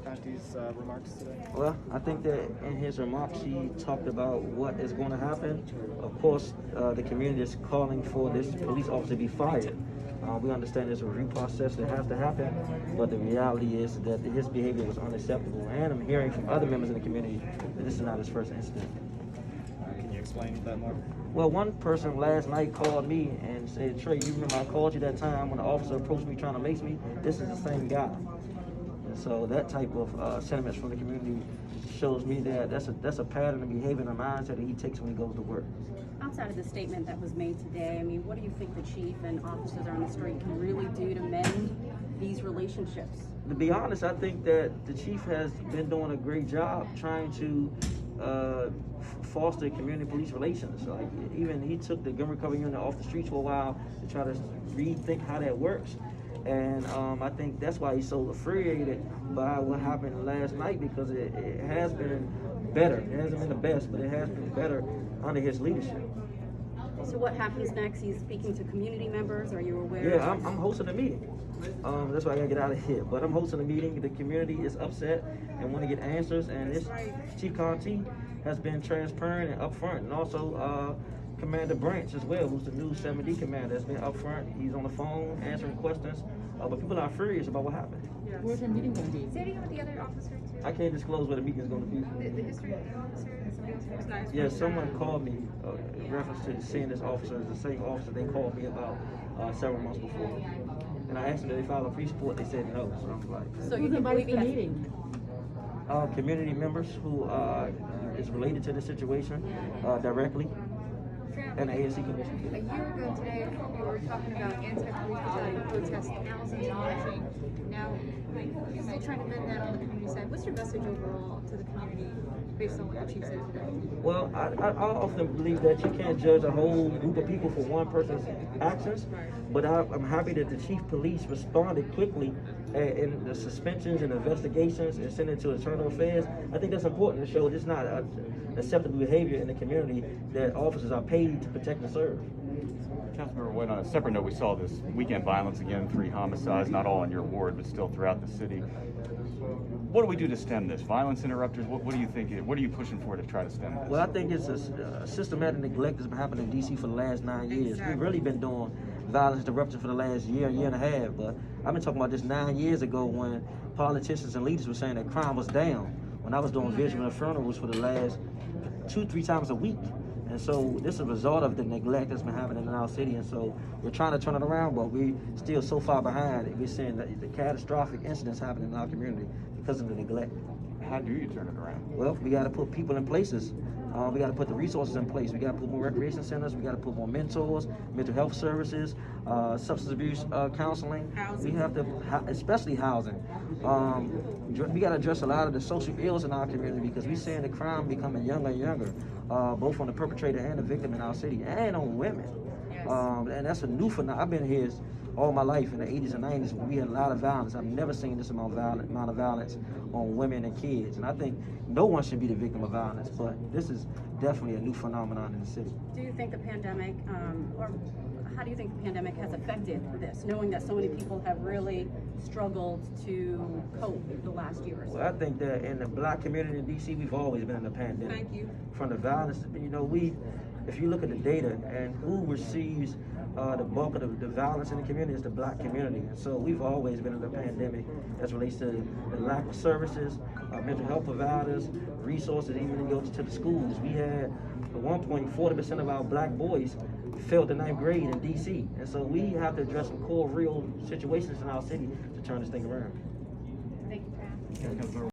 Conte's remarks today? Well, I think that in his remarks he talked about what is going to happen. Of course, the community is calling for this police officer to be fired. We understand there's a review process that has to happen, but the reality is that his behavior was unacceptable. And I'm hearing from other members in the community that this is not his first incident. Can you explain that more? Well, one person last night called me and said, "Trey, you remember I called you that time when the officer approached me trying to mace me? This is the same guy." And so that type of sentiments from the community shows me that that's a pattern of behavior and a mindset that he takes when he goes to work. Outside of the statement that was made today, I mean, what do you think the chief and officers on the street can really do to mend these relationships? To be honest, I think that the chief has been doing a great job trying to foster community police relations. Like, even he took the gun recovery unit off the streets for a while to try to rethink how that works. And I think that's why he's so afraid by what happened last night, because it has been better. It hasn't been the best, but it has been better under his leadership. So what happens next? He's speaking to community members. Are you aware? Yeah, I'm hosting a meeting. That's why I gotta get out of here. But I'm hosting a meeting. The community is upset and want to get answers. And this Chief Conte has been transparent and upfront, and also Commander Branch as well, who's the new 7D commander, has been upfront. He's on the phone answering questions. But people are furious about what happened. Yes. Where's the meeting going to be? Say it again with the other officer too. I can't disclose where the meeting is going to be. The history of the officer and somebody else was Yeah, someone called me in reference to seeing this officer as the same officer they called me about several months before. And I asked them if they filed a police report. They said no. So I'm like, So you can believe the meeting? community members who is related to the situation directly, and the ANC commission. A year ago today, we were talking about anti-police brutality protests, thousands marching. Now, you're still trying to mend that on the community side. What's your message overall to the community based on what the chief said today? Well, I often believe that you can't judge a whole group of people for one person's actions, but I'm happy that the chief police responded quickly in the suspensions and investigations and sent it to internal affairs. I think that's important to show it's not acceptable behavior in the community, that officers are paid to protect and serve. Councilmember White, on a separate note, we saw this weekend violence again, 3 homicides, not all in your ward, but still throughout the city. What do we do to stem this? Violence interrupters, what do you think, what are you pushing for to try to stem this? Well, I think it's a systematic neglect that's been happening in D.C. for the last 9 years. Exactly. We've really been doing violence interruption for the last year and a half, but I've been talking about this 9 years ago when politicians and leaders were saying that crime was down, when I was doing visual and funerals for the last 2-3 times a week. And so this is a result of the neglect that's been happening in our city. And so we're trying to turn it around, but we're still so far behind. We're seeing that the catastrophic incidents happening in our community because of the neglect. How do you turn it around? Well, we got to put people in places. We got to put the resources in place. We got to put more recreation centers. We got to put more mentors, mental health services, substance abuse counseling. We have to, especially housing. We got to address a lot of the social ills in our community, because we're seeing the crime becoming younger and younger, both on the perpetrator and the victim in our city, and on women. And that's a new phenomenon. I've been here all my life in the 80s and 90s when we had a lot of violence. I've never seen this amount of violence on women and kids. And I think no one should be the victim of violence, but this is definitely a new phenomenon in the city. Do you think the pandemic, or how do you think the pandemic has affected this, knowing that so many people have really struggled to cope the last year or so? Well, I think that in the black community in D.C., we've always been in the pandemic. Thank you. From the violence, if you look at the data and who receives the bulk of the violence in the community, is the black community. And so we've always been in the pandemic as relates to the lack of services, mental health providers, resources, even to go to the schools. We had at one point 40% of our black boys failed the 9th grade in D.C. And so we have to address some core real situations in our city to turn this thing around. Thank you, Pat.